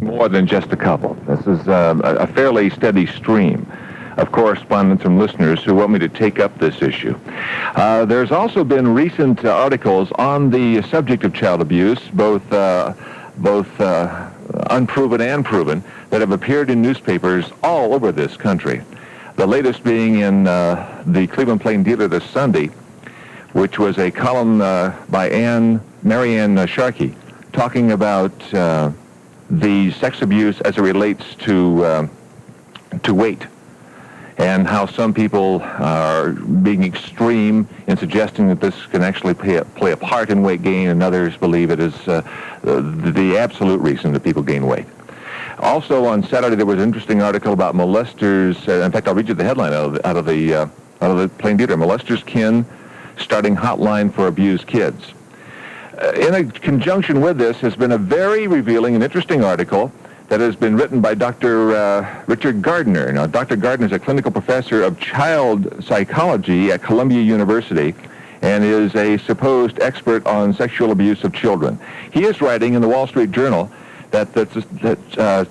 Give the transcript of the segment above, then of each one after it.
More than just a couple. This is a fairly steady stream of correspondence from listeners who want me to take up this issue. There's also been recent articles on the subject of child abuse, both unproven and proven, that have appeared in newspapers all over this country. The latest being in the Cleveland Plain Dealer this Sunday, which was a column by Marianne Sharkey talking about the sex abuse as it relates to weight, and how some people are being extreme in suggesting that this can actually play a part in weight gain, and others believe it is the absolute reason that people gain weight. Also on Saturday there was an interesting article about molesters. In fact, I'll read you the headline out of the Plain Dealer. Molesters kin starting hotline for abused kids. In a conjunction with this has been a very revealing and interesting article that has been written by Dr. Richard Gardner. Now, Dr. Gardner is a clinical professor of child psychology at Columbia University and is a supposed expert on sexual abuse of children. He is writing in the Wall Street Journal that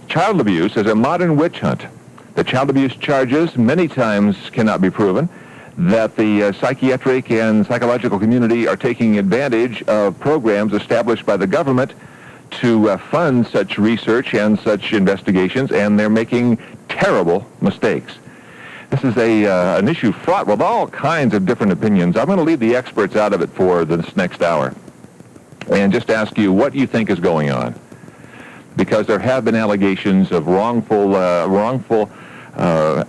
child abuse is a modern witch hunt. The child abuse charges many times cannot be proven, that the psychiatric and psychological community are taking advantage of programs established by the government to fund such research and such investigations, and they're making terrible mistakes. This is an issue fraught with all kinds of different opinions. I'm going to leave the experts out of it for this next hour and just ask you what you think is going on, because there have been allegations of wrongful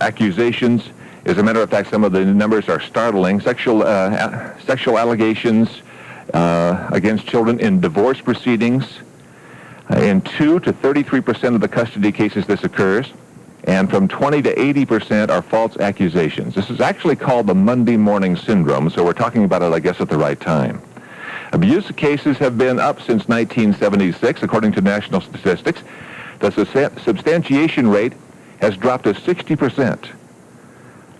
accusations. As a matter of fact, some of the numbers are startling. Sexual allegations against children in divorce proceedings. In 2 to 33% of the custody cases this occurs, and from 20 to 80% are false accusations. This is actually called the Monday morning syndrome, so we're talking about it, I guess, at the right time. Abuse cases have been up since 1976, according to national statistics. The substantiation rate has dropped to 60%.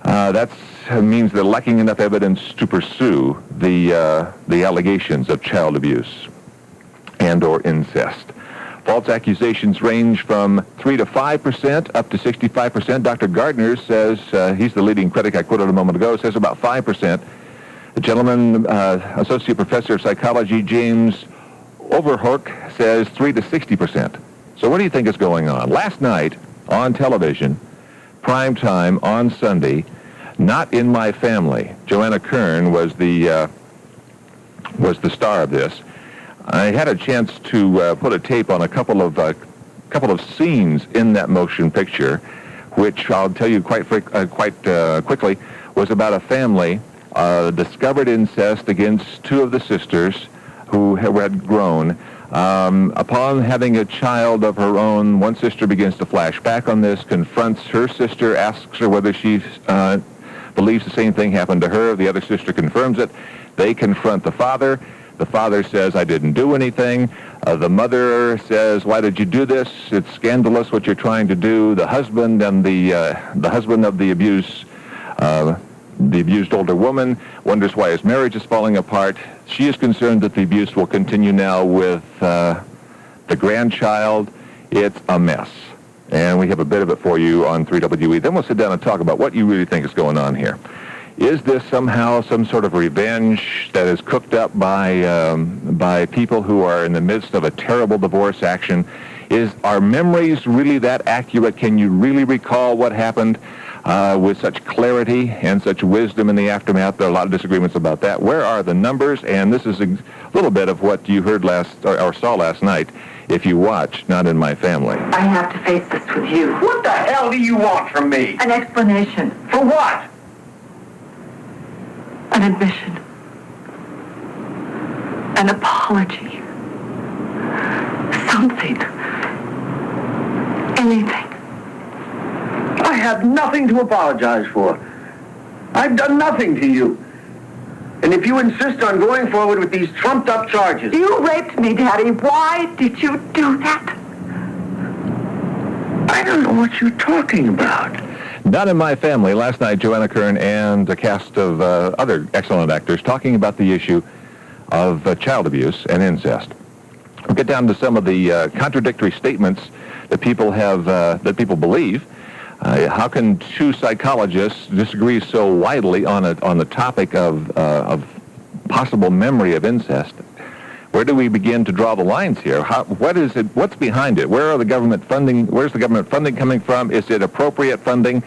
That means they're lacking enough evidence to pursue the allegations of child abuse and or incest. False accusations range from 3 to 5% up to 65%. Dr. Gardner says, he's the leading critic I quoted a moment ago, says about 5%. The gentleman, Associate Professor of Psychology, James Overhoek, says 3 to 60%. So what do you think is going on? Last night on television, prime time on Sunday, Not in My Family, Joanna Kern was the star of this. I had a chance to put a tape on a couple of scenes in that motion picture, which I'll tell you quite quickly was about a family discovered incest against two of the sisters who had grown. Upon having a child of her own, one sister begins to flash back on this, confronts her sister, asks her whether she believes the same thing happened to her. The other sister confirms it. They confront the father. The father says, I didn't do anything. The mother says, why did you do this? It's scandalous what you're trying to do. The husband and the husband of the abused older woman wonders why his marriage is falling apart. She is concerned that the abuse will continue now with the grandchild. It's a mess. And we have a bit of it for you on 3WWE. Then we'll sit down and talk about what you really think is going on here. Is this somehow some sort of revenge that is cooked up by people who are in the midst of a terrible divorce action? Are memories really that accurate? Can you really recall what happened with such clarity and such wisdom in the aftermath? There are a lot of disagreements about that. Where are the numbers? And this is a little bit of what you heard or saw last night if you watched Not in My Family. I have to face this with you. What the hell do you want from me? An explanation. For what? An admission. An apology. Something. Anything. I have nothing to apologize for. I've done nothing to you. And if you insist on going forward with these trumped-up charges... You raped me, Daddy. Why did you do that? I don't know what you're talking about. Not in My Family, last night, Joanna Kern and a cast of other excellent actors talking about the issue of child abuse and incest. We'll get down to some of the contradictory statements that people believe. How can two psychologists disagree so widely on the topic of possible memory of incest? Where do we begin to draw the lines here? What is it? What's behind it? Where's the government funding coming from? Is it appropriate funding?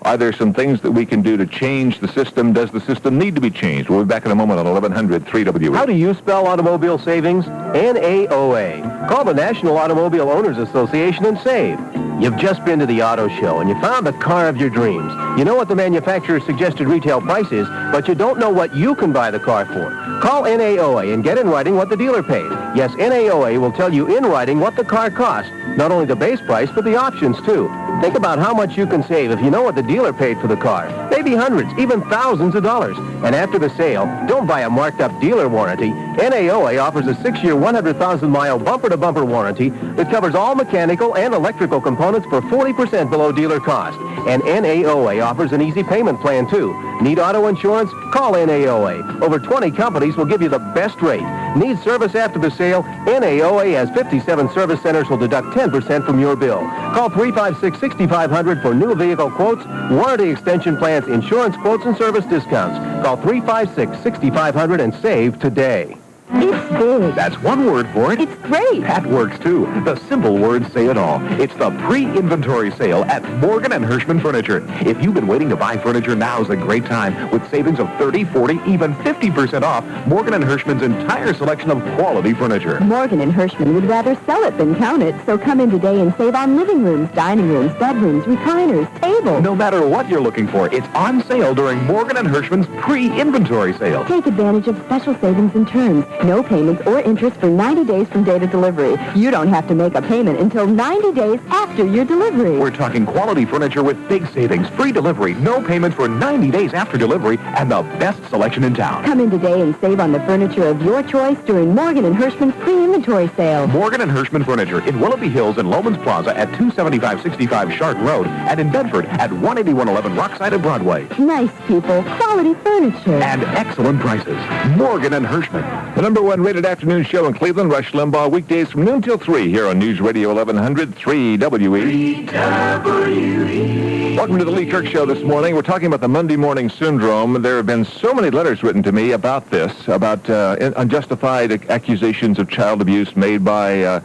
Are there some things that we can do to change the system? Does the system need to be changed? We'll be back in a moment on 1100 3WE. How do you spell automobile savings? NAOA. Call the National Automobile Owners Association and save. You've just been to the auto show and you found the car of your dreams. You know what the manufacturer's suggested retail price is, but you don't know what you can buy the car for. Call NAOA and get in writing what the dealer paid. Yes, NAOA will tell you in writing what the car costs. Not only the base price, but the options too. Think about how much you can save if you know what the dealer paid for the car. Maybe hundreds, even thousands of dollars. And after the sale, don't buy a marked-up dealer warranty. NAOA offers a 6-year, 100,000-mile bumper-to-bumper warranty that covers all mechanical and electrical components for 40% below dealer cost. And NAOA offers an easy payment plan, too. Need auto insurance? Call NAOA. Over 20 companies will give you the best rate. Need service after the sale? NAOA has 57 service centers will deduct 10% from your bill. Call 356-6500 for new vehicle quotes, warranty extension plans, insurance quotes, and service discounts. Call 356-6500 and save today. It's big. That's one word for it. It's great. That works, too. The simple words say it all. It's the pre-inventory sale at Morgan & Hirschman Furniture. If you've been waiting to buy furniture, now's a great time. With savings of 30, 40, even 50% off Morgan & Hirschman's entire selection of quality furniture. Morgan & Hirschman would rather sell it than count it, so come in today and save on living rooms, dining rooms, bedrooms, recliners, tables. No matter what you're looking for, it's on sale during Morgan & Hirschman's pre-inventory sale. Take advantage of special savings and terms. No payments or interest for 90 days from date of delivery. You don't have to make a payment until 90 days after your delivery. We're talking quality furniture with big savings, free delivery, no payments for 90 days after delivery, and the best selection in town. Come in today and save on the furniture of your choice during Morgan & Hirschman's pre-inventory sale. Morgan & Hirschman Furniture in Willoughby Hills and Lomans Plaza at 27565 Shark Road, and in Bedford at 18111 Rockside of Broadway. Nice people, quality furniture. And excellent prices. Morgan & Hirschman. The number one rated afternoon show in Cleveland, Rush Limbaugh, weekdays from noon till 3 here on News Radio 1100 3WE. 3WE. Welcome to the Lee Kirk Show this morning. We're talking about the Monday morning syndrome. There have been so many letters written to me about this, about unjustified accusations of child abuse made by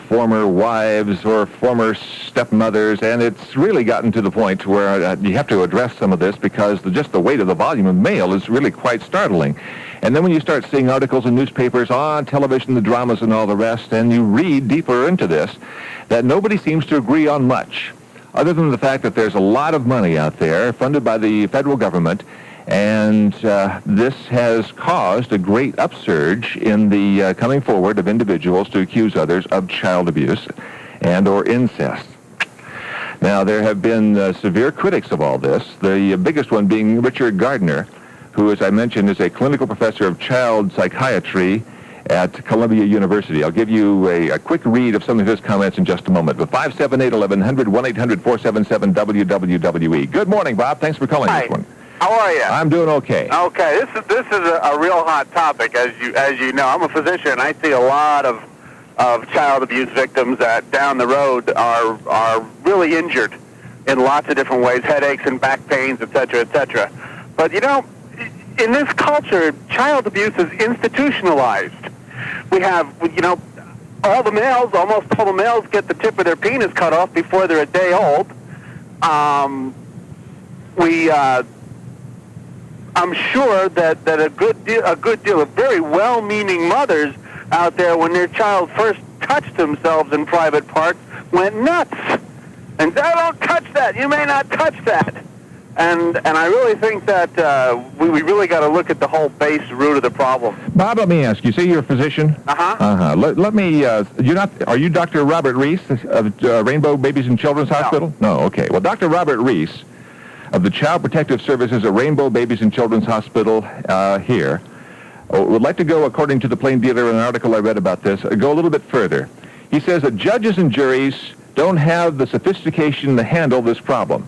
former wives or former stepmothers, and it's really gotten to the point where you have to address some of this because just the weight of the volume of mail is really quite startling. And then when you start seeing articles in newspapers, on television, the dramas and all the rest, and you read deeper into this, that nobody seems to agree on much, other than the fact that there's a lot of money out there funded by the federal government, and this has caused a great upsurge in the coming forward of individuals to accuse others of child abuse and or incest. Now, there have been severe critics of all this, the biggest one being Richard Gardner, who, as I mentioned, is a clinical professor of child psychiatry at Columbia University. I'll give you a quick read of some of his comments in just a moment. But 578-1100, 1-800-477-WWWE. Good morning, Bob. Thanks for calling this one. How are you? I'm doing okay. Okay, this is a real hot topic, as you know. I'm a physician. I see a lot of child abuse victims that down the road are really injured in lots of different ways, headaches and back pains, et cetera. But, you know, in this culture, child abuse is institutionalized. We have, you know, almost all the males get the tip of their penis cut off before they're a day old. I'm sure that a good deal of very well-meaning mothers out there, when their child first touched themselves in private parts, went nuts and said, "Oh, don't touch that. You may not touch that." And I really think that we really got to look at the whole base root of the problem. Bob, let me ask you. Say you're a physician. Let me. Are you Dr. Robert Reese of Rainbow Babies and Children's Hospital? No. Okay. Well, Dr. Robert Reese of the Child Protective Services at Rainbow Babies and Children's Hospital here would like to go, according to the Plain Dealer, in an article I read about this, go a little bit further. He says that judges and juries don't have the sophistication to handle this problem.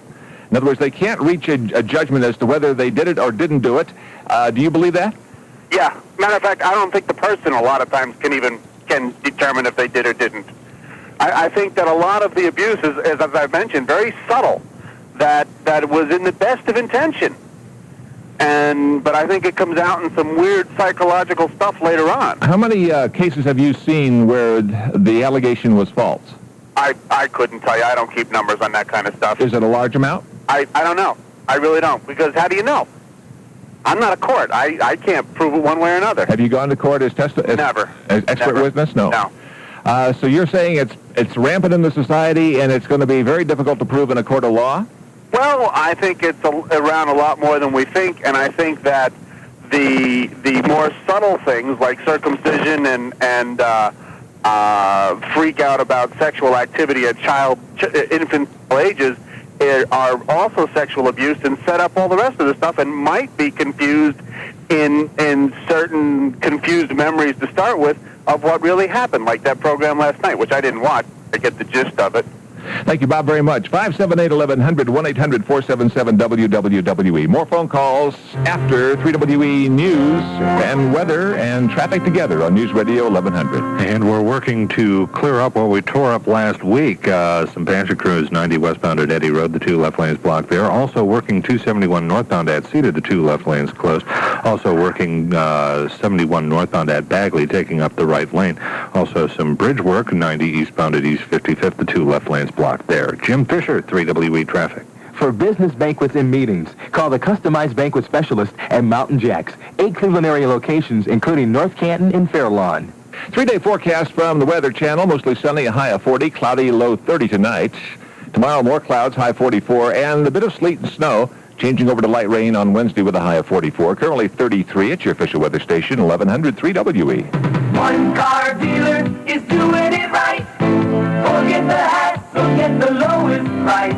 In other words, they can't reach a judgment as to whether they did it or didn't do it. Do you believe that? Yeah. Matter of fact, I don't think the person a lot of times can determine if they did or didn't. I think that a lot of the abuse is, as I've mentioned, very subtle, that was in the best of intention. But I think it comes out in some weird psychological stuff later on. How many cases have you seen where the allegation was false? I couldn't tell you. I don't keep numbers on that kind of stuff. Is it a large amount? I don't know. I really don't. Because how do you know? I'm not a court. I can't prove it one way or another. Have you gone to court as Never. As expert Never. witness? No. No. So you're saying it's rampant in the society and it's going to be very difficult to prove in a court of law? Well, I think it's around a lot more than we think, and I think that the more subtle things like circumcision and freak out about sexual activity at infant ages are also sexual abuse and set up all the rest of the stuff and might be confused in certain confused memories to start with of what really happened, like that program last night, which I didn't watch. I get the gist of it. Thank you, Bob, very much. 578-1100, 1-800-477-WWWE. More phone calls after 3WE News and weather and traffic together on News Radio 1100. And we're working to clear up what we tore up last week. Some Panther crews, 90 westbound at Eddy Road, the 2 left lanes blocked there. Also working 271 northbound at Cedar, the 2 left lanes closed. Also working 71 northbound at Bagley, taking up the right lane. Also some bridge work, 90 eastbound at East 55th, the 2 left lanes blocked there. Jim Fisher, 3WE Traffic. For business banquets and meetings, call the customized banquet specialist at Mountain Jack's. 8 Cleveland area locations, including North Canton and Fair Lawn. 3-day forecast from the Weather Channel. Mostly sunny, a high of 40, cloudy, low 30 tonight. Tomorrow, more clouds, high 44, and a bit of sleet and snow, changing over to light rain on Wednesday with a high of 44. Currently 33 at your official weather station, 1100 3WE. One car dealer is doing it right. Forget the hassle, get the lowest price.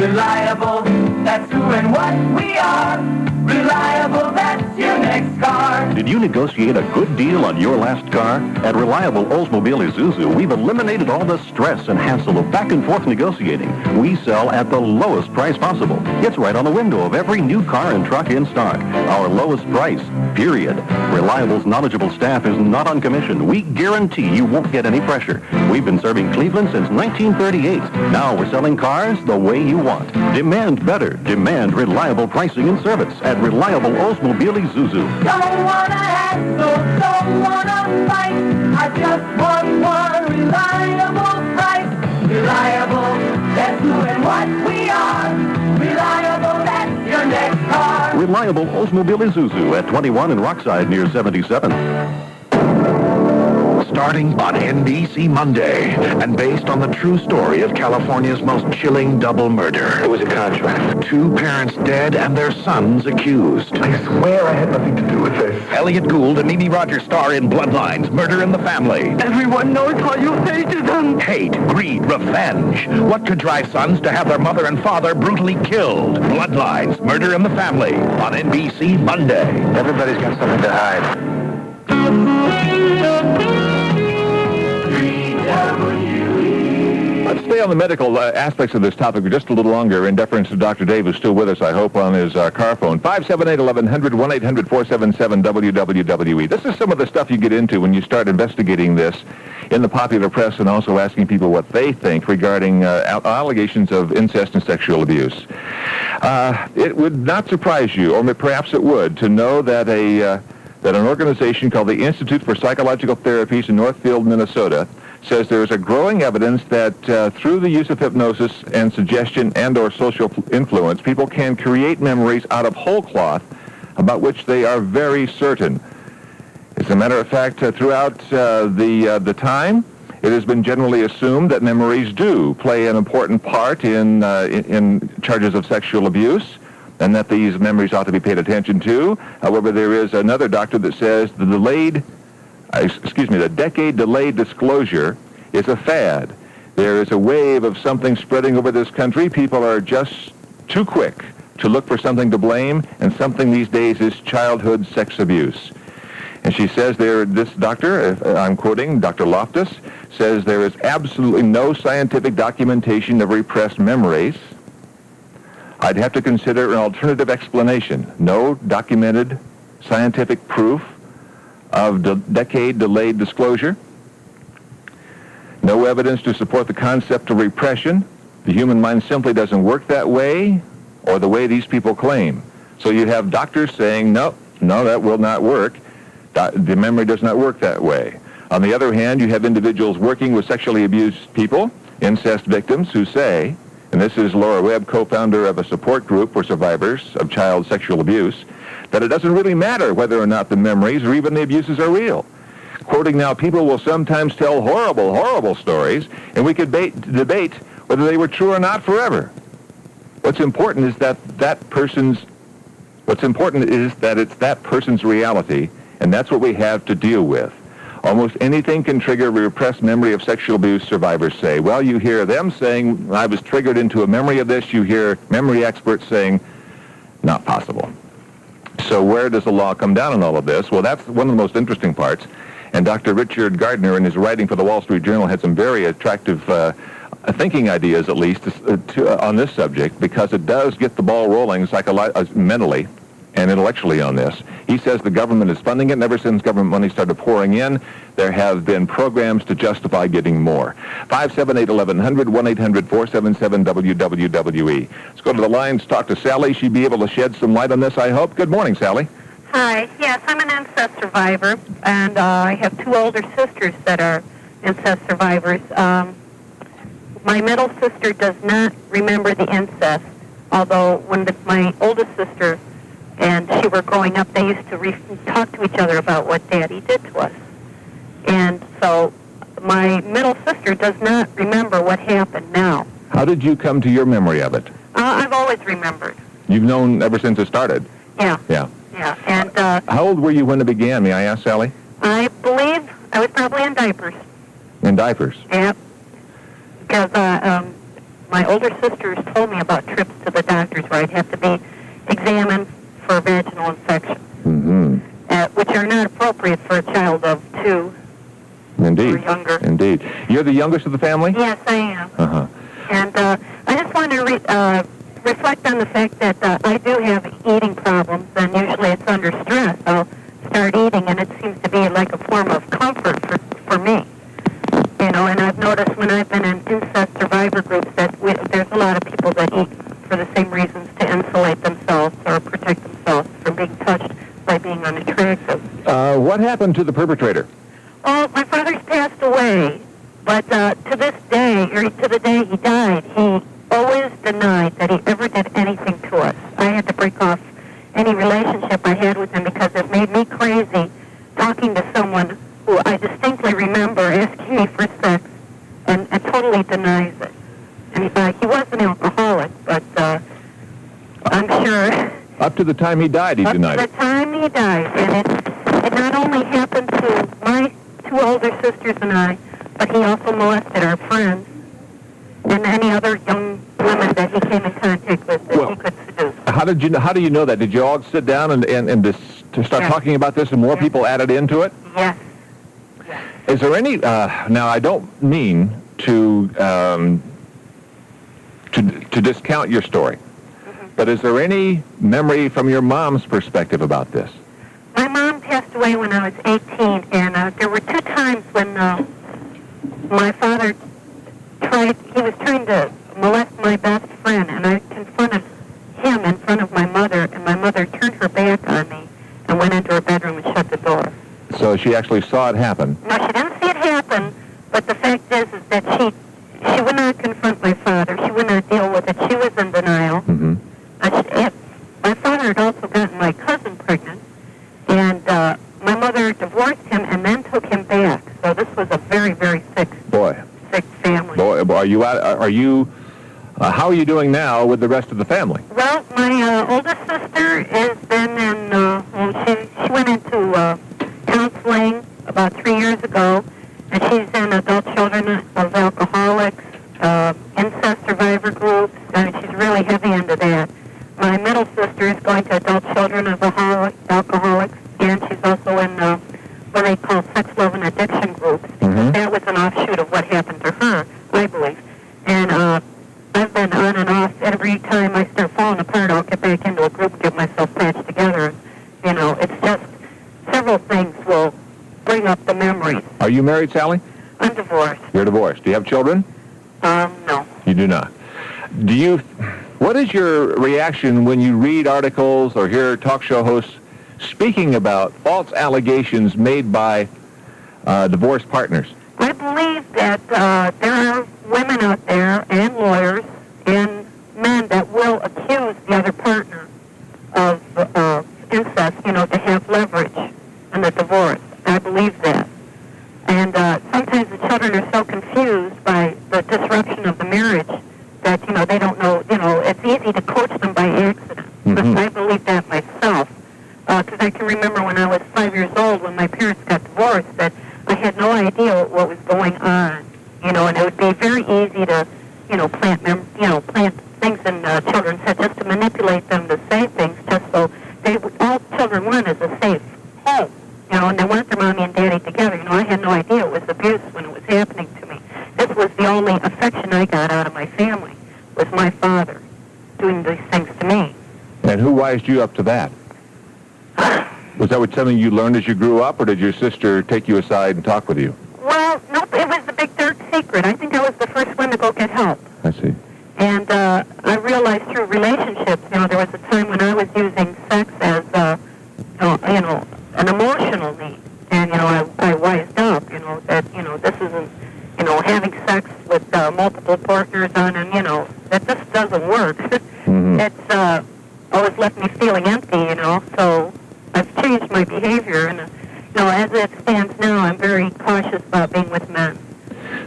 Reliable, that's who and what we are. Reliable, that's your next car. Did you negotiate a good deal on your last car? At Reliable Oldsmobile Isuzu, we've eliminated all the stress and hassle of back-and-forth negotiating. We sell at the lowest price possible. It's right on the window of every new car and truck in stock. Our lowest price, period. Reliable's knowledgeable staff is not on commission. We guarantee you won't get any pressure. We've been serving Cleveland since 1938. Now we're selling cars the way you want. Demand better. Demand reliable pricing and service at Reliable Oldsmobile Isuzu. Don't wanna hassle, don't wanna fight. I just want one reliable price. Reliable, that's who and what we are. Reliable, that's your next car. Reliable Oldsmobile Isuzu at 21 in Rockside near 77. Starting on NBC Monday, and based on the true story of California's most chilling double murder. It was a contract. 2 parents dead and their sons accused. I swear I had nothing to do with this. Elliot Gould and Mimi Rogers star in Bloodlines, Murder in the Family. Everyone knows how you hated them. Hate, greed, revenge. What could drive sons to have their mother and father brutally killed? Bloodlines, Murder in the Family on NBC Monday. Everybody's got something to hide. Let's stay on the medical aspects of this topic for just a little longer in deference to Dr. Dave, who's still with us, I hope, on his car phone. 578-1100, 1-800-477-WWWE. This is some of the stuff you get into when you start investigating this in the popular press and also asking people what they think regarding allegations of incest and sexual abuse. It would not surprise you, or perhaps it would, to know that that an organization called the Institute for Psychological Therapies in Northfield, Minnesota, says there is a growing evidence that through the use of hypnosis and suggestion and or social influence, people can create memories out of whole cloth about which they are very certain. As a matter of fact, throughout the time, it has been generally assumed that memories do play an important part in charges of sexual abuse, and that these memories ought to be paid attention to. However, there is another doctor that says the decade delayed disclosure is a fad. There is a wave of something spreading over this country. People are just too quick to look for something to blame, and something these days is childhood sex abuse. And she says this doctor, I'm quoting Dr. Loftus, says there is absolutely no scientific documentation of repressed memories. I'd have to consider an alternative explanation. No documented scientific proof of decade-delayed disclosure. No evidence to support the concept of repression. The human mind simply doesn't work that way, or the way these people claim. So you have doctors saying, no, that will not work. The memory does not work that way. On the other hand, you have individuals working with sexually abused people, incest victims, who say, and this is Laura Webb, co-founder of a support group for survivors of child sexual abuse, that it doesn't really matter whether or not the memories or even the abuses are real. Quoting now, people will sometimes tell horrible, horrible stories, and we could debate whether they were true or not forever. What's important is that it's that person's reality, and that's what we have to deal with. Almost anything can trigger a repressed memory of sexual abuse, survivors say. Well, you hear them saying, I was triggered into a memory of this. You hear memory experts saying, not possible. So where does the law come down on all of this? Well, that's one of the most interesting parts. And Dr. Richard Gardner, in his writing for the Wall Street Journal, had some very attractive thinking ideas, at least, on this subject, because it does get the ball rolling mentally and intellectually on this. He says the government is funding it, and ever since government money started pouring in, there have been programs to justify getting more. 578-1100, 1-800-477-WWWE. Let's go to the lines, talk to Sally. She'd be able to shed some light on this, I hope. Good morning, Sally. Hi. Yes, I'm an incest survivor, and I have two older sisters that are incest survivors. My middle sister does not remember the incest, although when my oldest sister and she were growing up, they used to talk to each other about what Daddy did to us. And so my middle sister does not remember what happened now. How did you come to your memory of it? I've always remembered. You've known ever since it started? Yeah. Yeah. Yeah. And how old were you when it began, may I ask, Sally? I believe I was probably in diapers. In diapers? Yep. Because my older sisters told me about trips to the doctors where I'd have to be examined for vaginal infection, which are not appropriate for a child of 2 Indeed. or younger. Indeed. You're the youngest of the family? Yes, I am. Uh-huh. And I just want to reflect on the fact that I do have eating problems, and usually it's under stress. I'll start eating, and it seems to be like a form of comfort for me. You know, and I've noticed when I've been in incest survivor groups that there's a lot of people that eat for the same reasons, to insulate themselves or protect themselves from being touched by being unattractive. What happened to the perpetrator? Oh, my father's passed away, but to this day, or to the day he died, he always denied that he ever did anything to us. I had to break off any relationship I had with him because it made me crazy talking to someone who I distinctly remember asking me for sex and totally denies it. And he was an alcoholic, but I'm sure... Up to the time he died, he denied it. Up to the time he died. And it not only happened to my two older sisters and I, but he also molested our friends and any other young women that he came in contact with that he could seduce. How do you know that? Did you all sit down and to start talking about this and more people added into it? Yes. Is there any, now I don't mean to discount your story, but is there any memory from your mom's perspective about this? My mom passed away when I was 18, and there were 2 times when my father was trying to molest my best friend, and I confronted him in front of my mother, and my mother turned her back on me and went into her bedroom and shut the door. So she actually saw it happen? No, she didn't see it happen, but the fact is that she would not confront my father. She would not deal with it. She was in denial. Mm-hmm. My father had also gotten my cousin pregnant, and my mother divorced him and then took him back. So this was a very, very sick family. Boy, how are you doing now with the rest of the family? Well, my oldest sister has been in, she went into counseling about 3 years ago, and she's in adult children of alcoholics, incest survivor groups, and she's really heavy into that. My middle sister is going to adult children of alcoholics, and she's also in what they call sex, love, and addiction groups. Mm-hmm. That was an offshoot of what happened to her, I believe. And I've been on and off. Every time I start falling apart, I'll get back into a group, get myself patched together. You know, it's just several things will bring up the memories. Are you married, Sally? I'm divorced. divorced. You're divorced. Do you have children? No. You do not. What is your reaction when you read articles or hear talk show hosts speaking about false allegations made by divorced partners? I believe that there are women out there and lawyers and men that will accuse the other partner of incest, to have leverage in the divorce. I believe that. And sometimes the children are so confused by the disruption of the marriage that, they don't know, it's easy to coach them by accident. Mm-hmm. I believe that myself. Because I can remember when I was 5 years old when my parents got divorced that I had no idea what was going on, and it would be very easy to, plant things in children's heads just to manipulate them to say things just so all children want is a safe home, and they want their mommy and daddy together. I had no idea it was abuse when it was happening to me. This was the only affection I got out of my family, was my father doing these things to me. And who wised you up to that? Was that something you learned as you grew up, or did your sister take you aside and talk with you? Well, no, it was the big dark secret. I think I was the first one to go get help. I see. And I realized through relationships, there was a time when I was using sex as, an emotional need. And, I wised up, that, this isn't, having sex with multiple partners on, and, that this doesn't work. Mm-hmm. It's always left me feeling empty, so I've changed my behavior. And, as it stands now, I'm very cautious about being with men.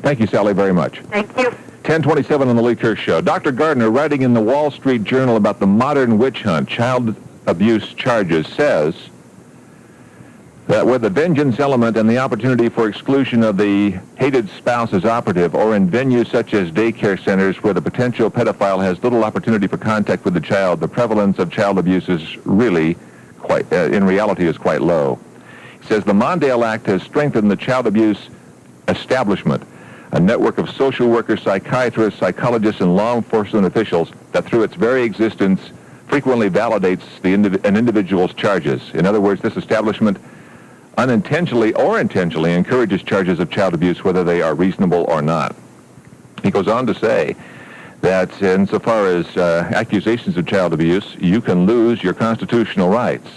Thank you, Sally, very much. Thank you. 1027 on the Lee Kirk Show. Dr. Gardner, writing in the Wall Street Journal about the modern witch hunt, child abuse charges, says that where the vengeance element and the opportunity for exclusion of the hated spouse is operative, or in venues such as daycare centers where the potential pedophile has little opportunity for contact with the child, the prevalence of child abuse is really in reality is quite low. He says the Mondale Act has strengthened the child abuse establishment, a network of social workers, psychiatrists, psychologists, and law enforcement officials that through its very existence frequently validates an individual's charges. In other words, this establishment unintentionally or intentionally encourages charges of child abuse, whether they are reasonable or not. He goes on to say that insofar as accusations of child abuse, you can lose your constitutional rights.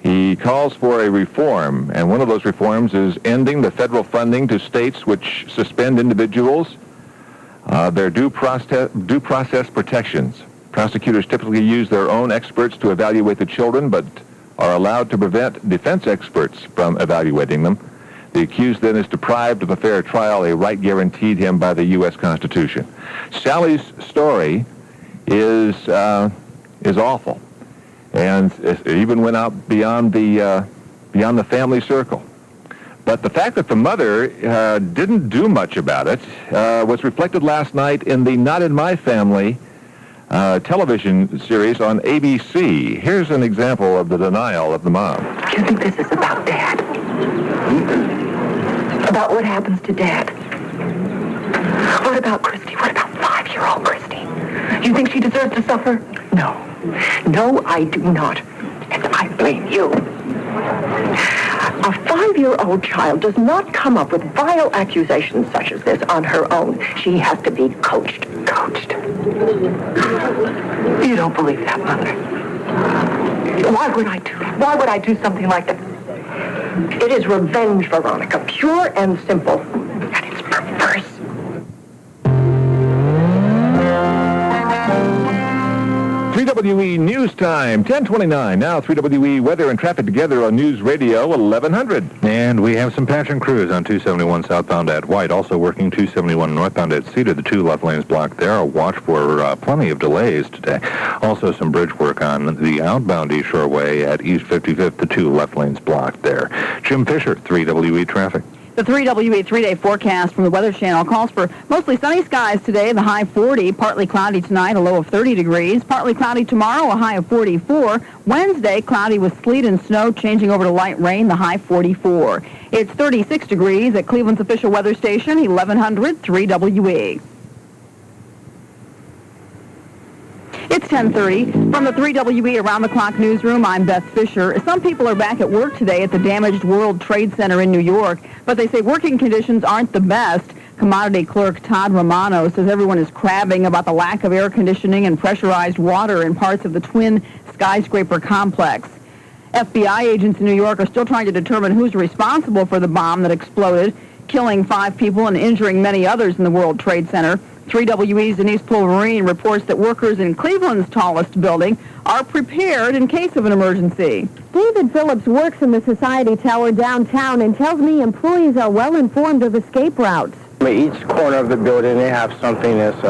He calls for a reform, and one of those reforms is ending the federal funding to states which suspend individuals their due process protections. Prosecutors typically use their own experts to evaluate the children, but are allowed to prevent defense experts from evaluating them. The accused then is deprived of a fair trial, a right guaranteed him by the U.S. Constitution. Sally's story is awful, and it even went out beyond the family circle. But the fact that the mother didn't do much about it was reflected last night in the Not in My Family television series on ABC. Here's an example of the denial of the mom. Do you think this is about Dad? About what happens to Dad? What about Christy? What about 5-year-old Christy? Do you think she deserves to suffer? No. No, I do not. And I blame you. A 5-year-old child does not come up with vile accusations such as this on her own. She has to be coached. Coached. You don't believe that, Mother. Why would I do that? Why would I do something like that? It is revenge, Veronica, pure and simple. And it's perverse. 3WE News Time, 10:29. Now 3WE weather and traffic together on News Radio 1100. And we have some patch and crews on 271 southbound at White, also working 271 northbound at Cedar. The 2 left lanes blocked there. A watch for plenty of delays today. Also some bridge work on the outbound East Shore Way at East 55th. The 2 left lanes blocked there. Jim Fisher, 3WE traffic. The 3WE 3-day forecast from the Weather Channel calls for mostly sunny skies today, the high 40, partly cloudy tonight, a low of 30 degrees, partly cloudy tomorrow, a high of 44. Wednesday, cloudy with sleet and snow, changing over to light rain, the high 44. It's 36 degrees at Cleveland's official weather station, 1100 3WE. It's 10:30. From the 3WE Around the Clock newsroom, I'm Beth Fisher. Some people are back at work today at the damaged World Trade Center in New York, but they say working conditions aren't the best. Commodity clerk Todd Romano says everyone is crabbing about the lack of air conditioning and pressurized water in parts of the twin skyscraper complex. FBI agents in New York are still trying to determine who's responsible for the bomb that exploded, killing 5 people and injuring many others in the World Trade Center. 3WE's Denise Pulverine reports that workers in Cleveland's tallest building are prepared in case of an emergency. David Phillips works in the Society Tower downtown and tells me employees are well informed of escape routes. Each corner of the building, they have something that's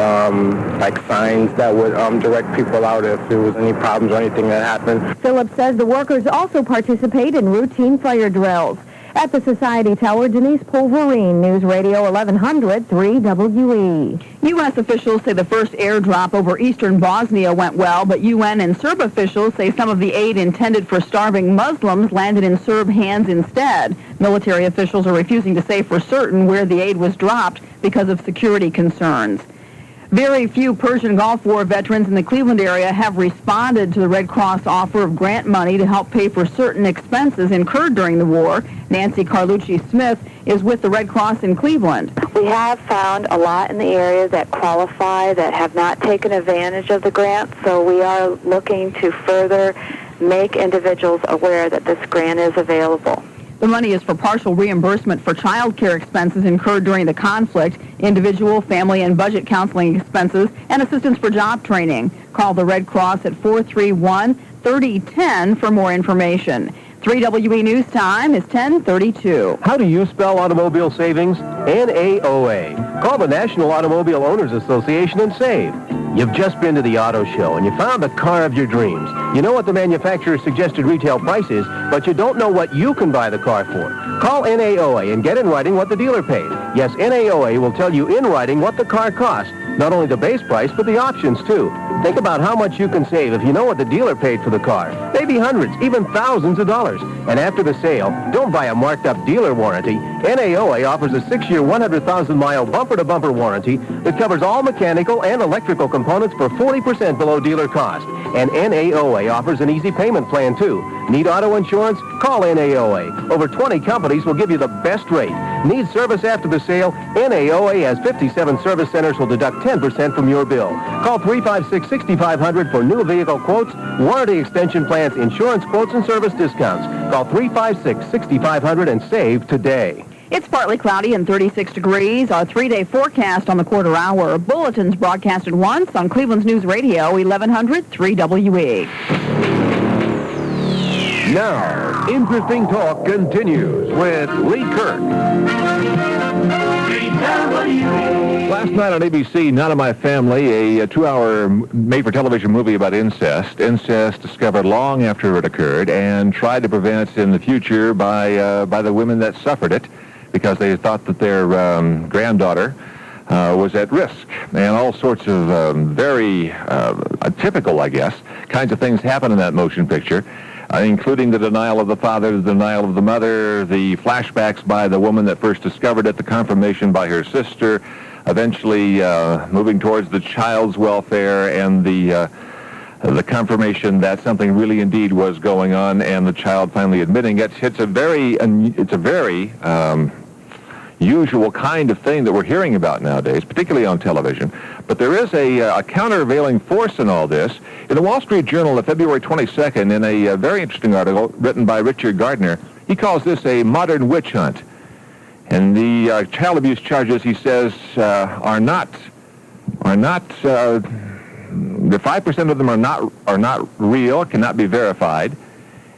like signs that would direct people out if there was any problems or anything that happened. Phillips says the workers also participate in routine fire drills. At the Society Tower, Denise Pulverine, News Radio 1100 3WE. U.S. officials say the first airdrop over eastern Bosnia went well, but UN and Serb officials say some of the aid intended for starving Muslims landed in Serb hands instead. Military officials are refusing to say for certain where the aid was dropped because of security concerns. Very few Persian Gulf War veterans in the Cleveland area have responded to the Red Cross offer of grant money to help pay for certain expenses incurred during the war. Nancy Carlucci-Smith is with the Red Cross in Cleveland. We have found a lot in the area that qualify that have not taken advantage of the grant, so we are looking to further make individuals aware that this grant is available. The money is for partial reimbursement for child care expenses incurred during the conflict, individual, family, and budget counseling expenses, and assistance for job training. Call the Red Cross at 431-3010 for more information. 3WE News Time is 10:32. How do you spell automobile savings? NAOA. Call the National Automobile Owners Association and save. You've just been to the auto show and you found the car of your dreams. You know what the manufacturer's suggested retail price is, but you don't know what you can buy the car for. Call NAOA and get in writing what the dealer paid. Yes, NAOA will tell you in writing what the car cost. Not only the base price, but the options, too. Think about how much you can save if you know what the dealer paid for the car. Maybe hundreds, even thousands of dollars. And after the sale, don't buy a marked-up dealer warranty. NAOA offers a 6-year, 100,000-mile bumper-to-bumper warranty that covers all mechanical and electrical components for 40% below dealer cost. And NAOA offers an easy payment plan, too. Need auto insurance? Call NAOA. Over 20 companies will give you the best rate. Need service after the sale? NAOA has 57 service centers will deduct 10% from your bill. Call 356-6500 for new vehicle quotes, warranty extension plans, insurance quotes, and service discounts. Call 356-6500 and save today. It's partly cloudy and 36 degrees. Our 3-day forecast on the quarter hour. Bulletins broadcasted once on Cleveland's News Radio 1100 3WE. Now, interesting talk continues with Lee Kirk. Last night on ABC, Not in My Family, a 2-hour made-for-television movie about incest. Incest discovered long after it occurred and tried to prevent it in the future by the women that suffered it because they thought that their granddaughter was at risk. And all sorts of very typical, I guess, kinds of things happen in that motion picture. Including the denial of the father, the denial of the mother, the flashbacks by the woman that first discovered it, the confirmation by her sister, eventually moving towards the child's welfare and the confirmation that something really indeed was going on, and the child finally admitting it. It's a very usual kind of thing that we're hearing about nowadays, particularly on television. But there is a countervailing force in all this. In the Wall Street Journal of February 22nd, in a very interesting article written by Richard Gardner, he calls this a modern witch hunt. And the child abuse charges, he says, are not the 5% of them are not real, cannot be verified.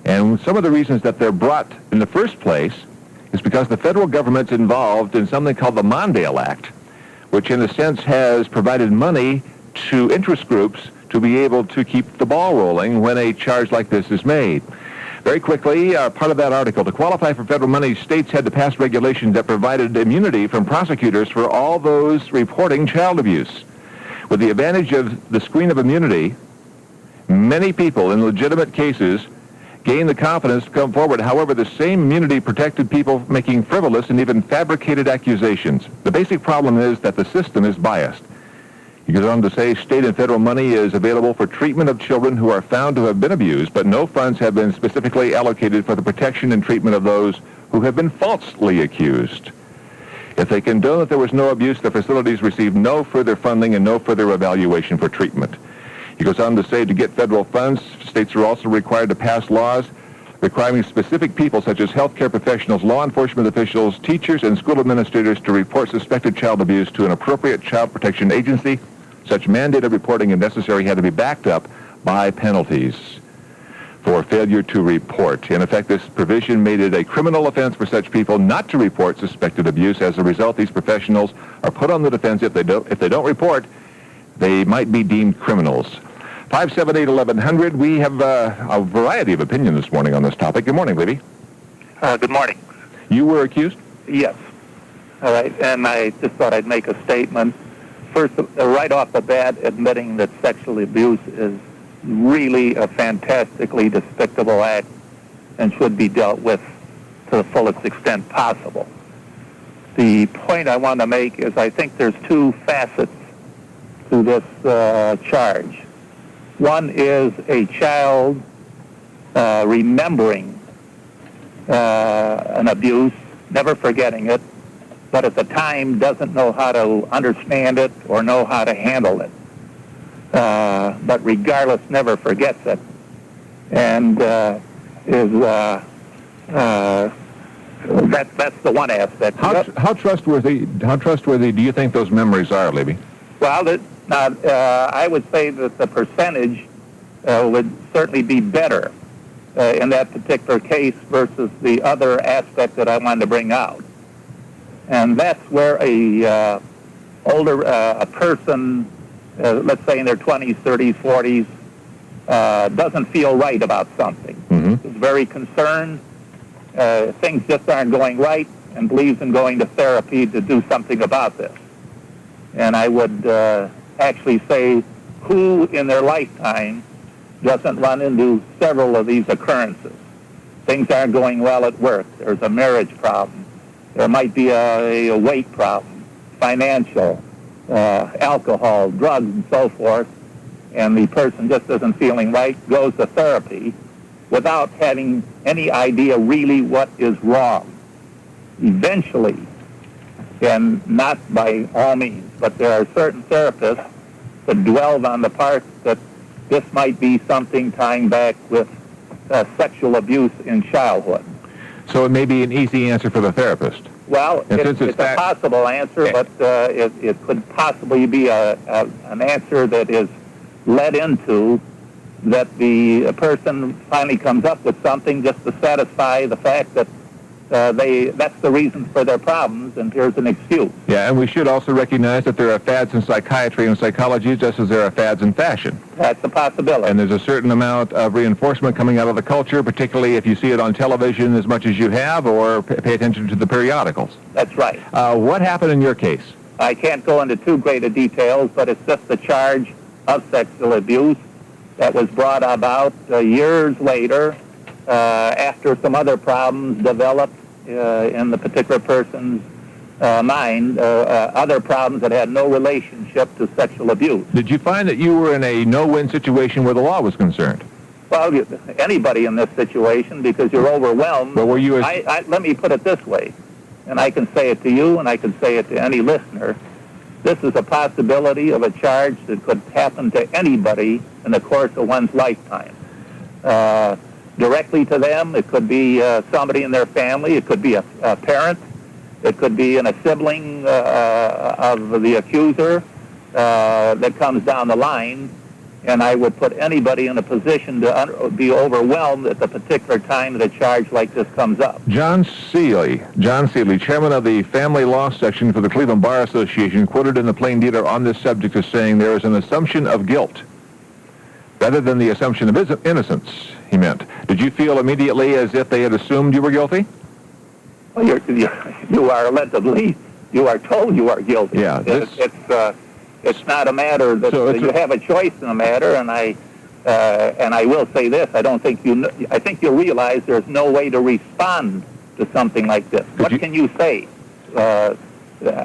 And some of the reasons that they're brought in the first place is because the federal government's involved in something called the Mondale Act, which in a sense has provided money to interest groups to be able to keep the ball rolling when a charge like this is made. Very quickly, part of that article, to qualify for federal money, states had to pass regulations that provided immunity from prosecutors for all those reporting child abuse. With the advantage of the screen of immunity, many people in legitimate cases gain the confidence to come forward. However, the same immunity protected people making frivolous and even fabricated accusations. The basic problem is that the system is biased. He goes on to say state and federal money is available for treatment of children who are found to have been abused, but no funds have been specifically allocated for the protection and treatment of those who have been falsely accused. If they condone that there was no abuse, the facilities receive no further funding and no further evaluation for treatment. He goes on to say to get federal funds, states are also required to pass laws requiring specific people such as healthcare professionals, law enforcement officials, teachers, and school administrators to report suspected child abuse to an appropriate child protection agency. Such mandated reporting, if necessary, had to be backed up by penalties for failure to report. In effect, this provision made it a criminal offense for such people not to report suspected abuse. As a result, these professionals are put on the defense. If they don't report, they might be deemed criminals. 578-1100. We have a variety of opinion this morning on this topic. Good morning, Levy. Good morning. You were accused? Yes. All right, and I just thought I'd make a statement. First, right off the bat, admitting that sexual abuse is really a fantastically despicable act and should be dealt with to the fullest extent possible. The point I want to make is I think there's two facets to this charge. One is a child remembering an abuse, never forgetting it, but at the time doesn't know how to understand it or know how to handle it. But regardless, never forgets it, and that's the one aspect. How trustworthy do you think those memories are, Libby? Well, I would say that the percentage would certainly be better in that particular case versus the other aspect that I wanted to bring out. And that's where a person, let's say in their 20s, 30s, 40s, doesn't feel right about something. Mm-hmm. Is very concerned. Things just aren't going right and believes in going to therapy to do something about this. And I would actually say who in their lifetime doesn't run into several of these occurrences. Things aren't going well at work. There's a marriage problem. There might be a weight problem, financial, alcohol, drugs, and so forth, and the person just isn't feeling right, goes to therapy without having any idea really what is wrong. Eventually, and not by all means, but there are certain therapists that dwell on the part that this might be something tying back with sexual abuse in childhood. So it may be an easy answer for the therapist. Well, it's a possible answer, but it could possibly be an answer that is led into that the person finally comes up with something just to satisfy the fact that that's the reason for their problems, and here's an excuse. Yeah, and we should also recognize that there are fads in psychiatry and psychology just as there are fads in fashion. That's a possibility. And there's a certain amount of reinforcement coming out of the culture, particularly if you see it on television as much as you have, or pay attention to the periodicals. That's right. What happened in your case? I can't go into too great a details, but it's just the charge of sexual abuse that was brought about years later after some other problems developed in the particular person's mind, other problems that had no relationship to sexual abuse. Did you find that you were in a no-win situation where the law was concerned? Well, anybody in this situation, because you're overwhelmed. Well, were you let me put it this way, and I can say it to you, and I can say it to any listener. This is a possibility of a charge that could happen to anybody in the course of one's lifetime. Directly to them, it could be somebody in their family, it could be a parent, it could be a sibling of the accuser that comes down the line, and I would put anybody in a position to be overwhelmed at the particular time that a charge like this comes up. John Seeley, chairman of the Family Law Section for the Cleveland Bar Association, quoted in the Plain Dealer on this subject as saying there is an assumption of guilt rather than the assumption of innocence, he meant. Did you feel immediately as if they had assumed you were guilty? Well, you are led to believe. You are told you are guilty. Yeah, it's not a matter that you have a choice in the matter, and I will say this: I don't think I think you'll realize there's no way to respond to something like this. What can you say?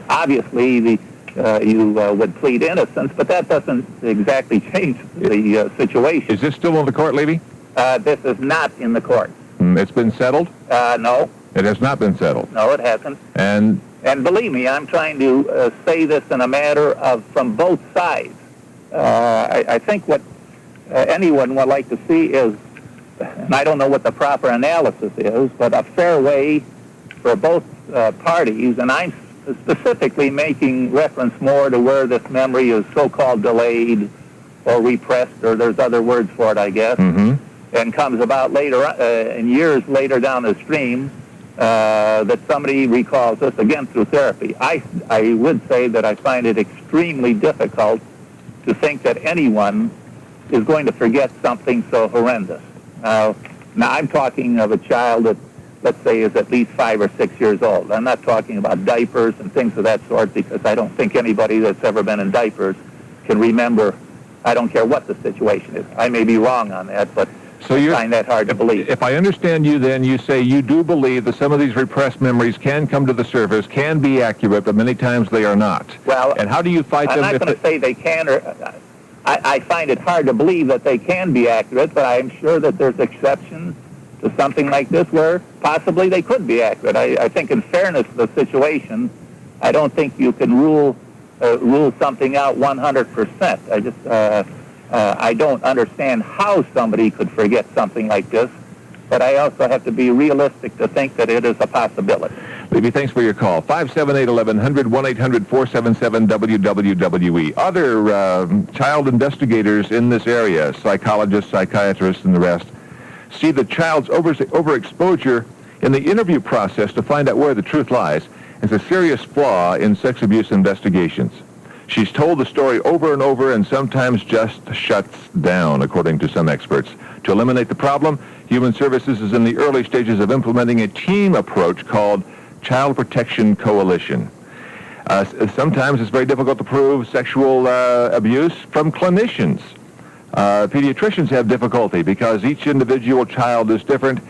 Obviously, you would plead innocence, but that doesn't exactly change the situation. Is this still in the court, Levy? This is not in the court. It's been settled? No. It has not been settled. No, it hasn't. And believe me, I'm trying to say this in a matter of from both sides. I think what anyone would like to see is, and I don't know what the proper analysis is, but a fair way for both parties, and I'm specifically making reference more to where this memory is so-called delayed or repressed, or there's other words for it, I guess, and comes about later, and years later down the stream, that somebody recalls this, again, through therapy. I would say that I find it extremely difficult to think that anyone is going to forget something so horrendous. Now I'm talking of a child that, let's say, is at least 5 or 6 years old. I'm not talking about diapers and things of that sort, because I don't think anybody that's ever been in diapers can remember, I don't care what the situation is. I may be wrong on that, but I find that hard to believe. If I understand you, then you say you do believe that some of these repressed memories can come to the surface, can be accurate, but many times they are not. Well, and how do you fight them? I'm not going to say they can, or I find it hard to believe that they can be accurate, but I'm sure that there's exceptions to something like this where possibly they could be accurate. I think in fairness to the situation, I don't think you can rule something out 100%. I just I don't understand how somebody could forget something like this, but I also have to be realistic to think that it is a possibility. Levy, thanks for your call. 578-1100, 1-800-477-WWWE. Other child investigators in this area, psychologists, psychiatrists, and the rest, see the child's overexposure in the interview process to find out where the truth lies as a serious flaw in sex abuse investigations. She's told the story over and over and sometimes just shuts down, according to some experts. To eliminate the problem, Human Services is in the early stages of implementing a team approach called Child Protection Coalition. Sometimes it's very difficult to prove sexual abuse from clinicians. Pediatricians have difficulty because each individual child is different,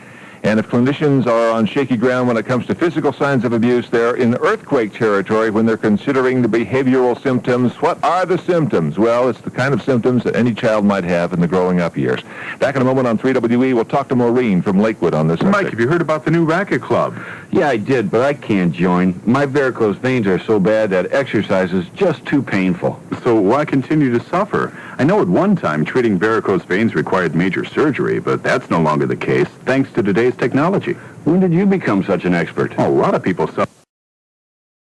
and if clinicians are on shaky ground when it comes to physical signs of abuse, they're in earthquake territory when they're considering the behavioral symptoms. What are the symptoms? Well, it's the kind of symptoms that any child might have in the growing up years. Back in a moment on 3WE, we'll talk to Maureen from Lakewood on this subject. Mike, have you heard about the new racket club? Yeah, I did, but I can't join. My varicose veins are so bad that exercise is just too painful. So why continue to suffer? I know at one time treating varicose veins required major surgery, but that's no longer the case, thanks to today's technology. When did you become such an expert? Oh, a lot of people suffer.